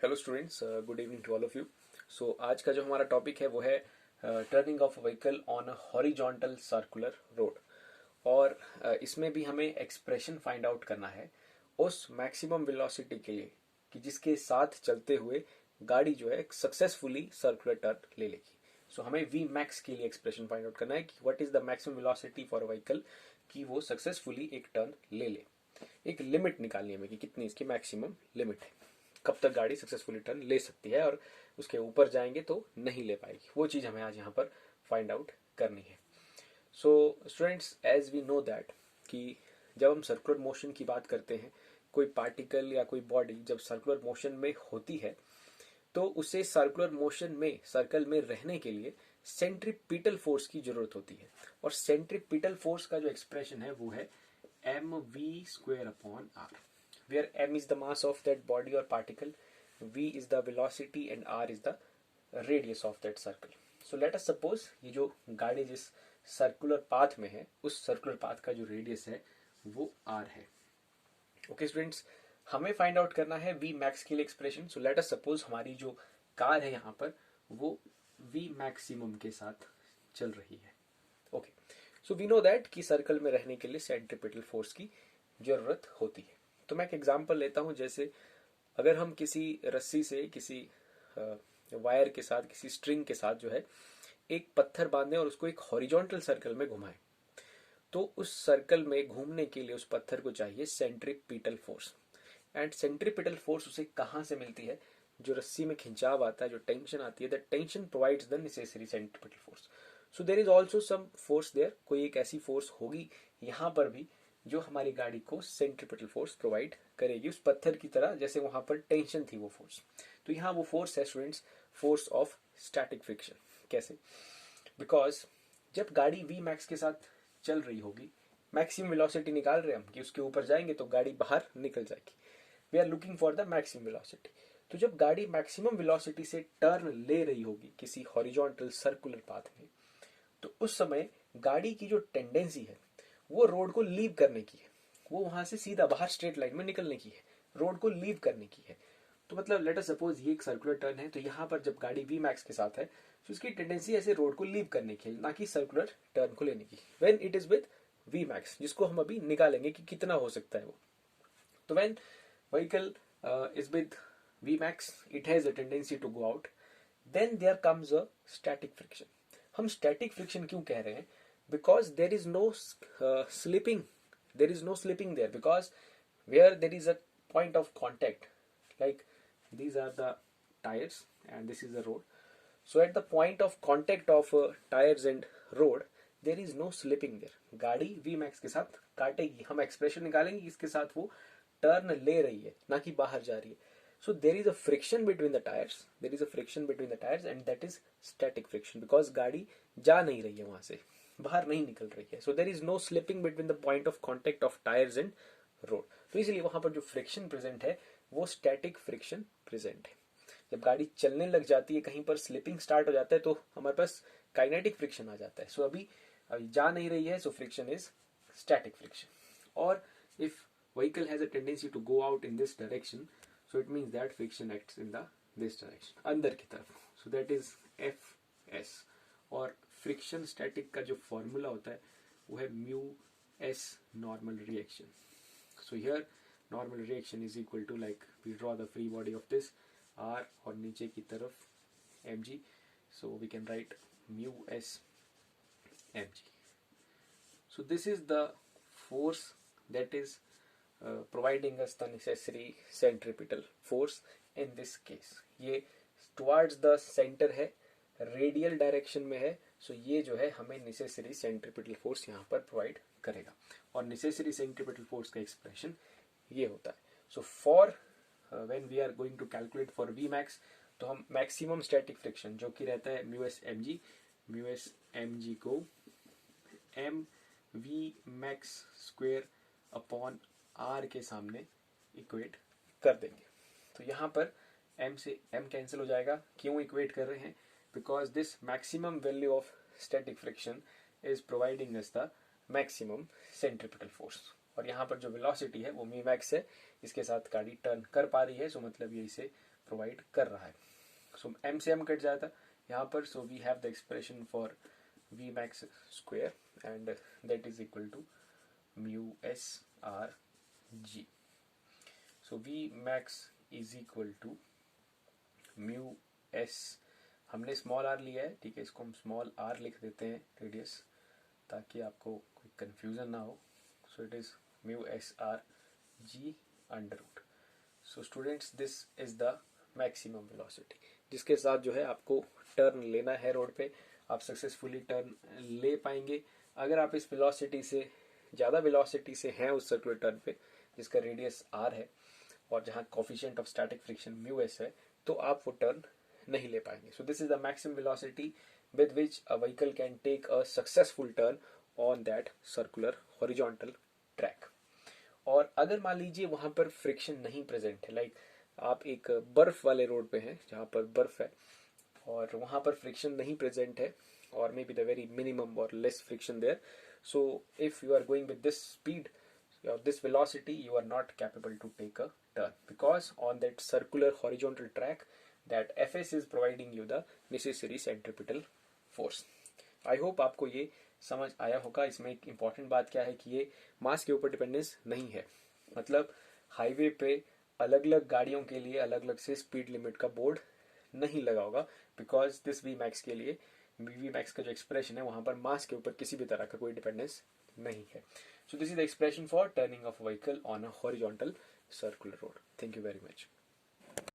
Hello students, good evening to all of you. So आज का जो हमारा टॉपिक है वो है turning of vehicle on a horizontal circular road. और इसमें भी हमें एक्सप्रेशन फाइंड आउट करना है उस मैक्सिमम वेलोसिटी के लिए कि जिसके साथ चलते हुए गाड़ी जो है सक्सेसफुली सर्कुलर टर्न ले लेगी। सो हमें वी मैक्स के लिए एक्सप्रेशन फाइंड आउट करना है कि what is the maximum velocity for vehicle कि वो सक्सेसफुली एक टर्न ले ले। एक लिमिट निकालनी है हमें कि कितनी इसकी मैक्सिमम लिमिट है, कब तक गाड़ी सक्सेसफुली टर्न ले सकती है, और उसके ऊपर जाएंगे तो नहीं ले पाएगी। वो चीज़ हमें आज यहाँ पर फाइंड आउट करनी है। So students, as we know that कि जब हम सर्कुलर मोशन की बात करते हैं, कोई पार्टिकल या कोई बॉडी जब सर्कुलर मोशन में होती है तो उसे सर्कुलर मोशन में सर्कल में रहने के लिए सेंट्रीपिटल फोर्स की जरूरत होती है। और सेंट्रीपिटल फोर्स का जो एक्सप्रेशन है वो है mv² upon r, where m is the mass of that body or particle, v is the velocity and r is the radius of that circle. So let us suppose ये जो गाड़ी जिस circular path में है उस circular path का जो radius है वो r है। ओके स्टूडेंट्स, हमें फाइंड आउट करना है वी मैक्स के लिए expression. So let us suppose हमारी जो कार है यहाँ पर वो वी मैक्सिमम के साथ चल रही है। Okay, so we know that कि सर्कल में रहने के लिए सेंट्रीपिटल फोर्स की जरूरत होती है। तो मैं एक एग्जांपल लेता हूँ, जैसे अगर हम किसी रस्सी से किसी वायर के साथ किसी स्ट्रिंग के साथ जो है एक पत्थर बांधे और उसको एक हॉरिजॉन्टल सर्कल में घुमाएं, तो उस सर्कल में घूमने के लिए उस पत्थर को चाहिए centripetal force. And centripetal force उसे कहाँ से मिलती है? जो रस्सी में खिंचाव आता है, जो टेंशन आती है, that tension provides the necessary centripetal force. So there is also some force there, कोई एक ऐसी फोर्स होगी यहाँ पर भी जो हमारी गाड़ी को सेंट्रीपिटल फोर्स प्रोवाइड करेगी उस पत्थर की तरह, जैसे वहां पर टेंशन थी वो फोर्स। तो यहाँ वो फोर्स है students, force of static friction. कैसे? बिकॉज जब गाड़ी वी मैक्स के साथ चल रही होगी, मैक्सिमम वेलोसिटी निकाल रहे हैं हम कि उसके ऊपर जाएंगे तो गाड़ी बाहर निकल जाएगी। We are looking for the maximum velocity. तो जब गाड़ी मैक्सिमम वेलोसिटी से टर्न ले रही होगी किसी हॉरिजॉन्टल सर्कुलर पाथ में, तो उस समय गाड़ी की जो टेंडेंसी है वो रोड को लीव करने की है, वो वहां से सीधा बाहर स्ट्रेट लाइन में निकलने की है, रोड को लीव करने की है। तो मतलब लेट अस सपोज ये एक सर्कुलर टर्न है, तो यहाँ पर जब गाड़ी वी मैक्स के साथ है तो उसकी टेंडेंसी ऐसे रोड को लीव करने की है, ना कि सर्कुलर टर्न को लेने की। When it is with V max, जिसको हम अभी निकालेंगे कि कितना हो सकता है वो। तो when vehicle is with V max, it has a tendency to go out, then there comes a static friction. हम स्टैटिक फ्रिक्शन क्यों कह रहे हैं? Because there is no slipping, there is no slipping there, because where there is a point of contact, like these are the tires and this is the road, so at the point of contact of tires and road there is no slipping there. गाड़ी V max के साथ काटेगी, हम expression निकालेंगे इसके साथ वो turn ले रही है ना कि बाहर जा रही है। so there is a friction between the tires, there is a friction between the tires and that is static friction, because गाड़ी जा नहीं रही है वहां से, बाहर नहीं निकल रही है। So there is no slipping between the point of contact of tyres and road. तो इसलिए वहां पर जो फ्रिक्शन प्रेजेंट है वो स्टैटिक फ्रिक्शन प्रेजेंट है। जब गाड़ी चलने लग जाती है, कहीं पर स्लिपिंग स्टार्ट हो जाता है, तो हमारे पास काइनेटिक फ्रिक्शन आ जाता है। सो अभी जा नहीं रही है, so friction is static friction. और if vehicle has a tendency to go out in this direction, so it means that friction acts in the this direction, अंदर की तरफ। So that is F S. और friction static का जो formula होता है वो है mu S normal reaction. So here normal reaction is equal to, like we draw the free body of this R और नीचे की तरफ M G, so we can write mu S M G. So this is the force that is providing us the necessary centripetal force in this case. ये towards the center है, radial direction में है, सो ये जो है हमें necessary centripetal force यहाँ पर प्रोवाइड करेगा। और नेसेसरी सेंट्रीपिटल फोर्स का एक्सप्रेशन ये होता है। So for when we are going to calculate for V max, तो हम मैक्सिमम स्टैटिक फ्रिक्शन जो कि रहता है म्यू एस एम जी को M V max square upon R के सामने इक्वेट कर देंगे। तो यहाँ पर m से m कैंसिल हो जाएगा। क्यों इक्वेट कर रहे हैं? Because this maximum value of static friction is providing us the maximum centripetal force. और यहाँ पर जो वेलोसिटी है वो म्यू मैक्स है, इसके साथ गाड़ी टर्न कर पा रही है, सो मतलब ये इसे प्रोवाइड कर रहा है। सो एम से एम कट जाता यहाँ पर, so we have the expression for V max square and that is equal to mu S R G. So V max is equal to mu S, हमने small R लिया है, ठीक है, इसको हम स्मॉल आर लिख देते हैं रेडियस, ताकि आपको कोई कंफ्यूजन ना हो। So it is mu S R G under root. So students this is the maximum velocity जिसके साथ जो है आपको टर्न लेना है रोड पे, आप सक्सेसफुली टर्न ले पाएंगे। अगर आप इस वेलोसिटी से ज़्यादा वेलोसिटी से हैं उस सर्कुलर टर्न पे जिसका रेडियस आर है और जहाँ coefficient of static friction mu S है, तो आप वो टर्न नहीं ले पाएंगे। So this is the maximum velocity with which a vehicle can take a successful turn on that circular horizontal track. और अगर मान लीजिए वहां पर फ्रिक्शन नहीं प्रेजेंट है, लाइक आप एक बर्फ वाले रोड पे हैं जहाँ पर बर्फ है और वहां पर फ्रिक्शन नहीं प्रेजेंट है, और maybe the very minimum और less friction there, so if you are going with this speed or this velocity, you are not capable to take a turn because on that circular horizontal track that fs is providing you the necessary centripetal force. I hope आपको ये समझ आया होगा। इसमें एक important बात क्या है कि ये मास के ऊपर डिपेंडेंस नहीं है, मतलब हाईवे पे अलग अलग गाड़ियों के लिए अलग अलग से स्पीड लिमिट का बोर्ड नहीं लगा होगा, बिकॉज दिस वी मैक्स के लिए वी मैक्स का जो एक्सप्रेशन है वहां पर मास के ऊपर किसी भी तरह का कोई डिपेंडेंस नहीं है। सो this is the expression for turning of vehicle on a horizontal circular road. Thank you very much.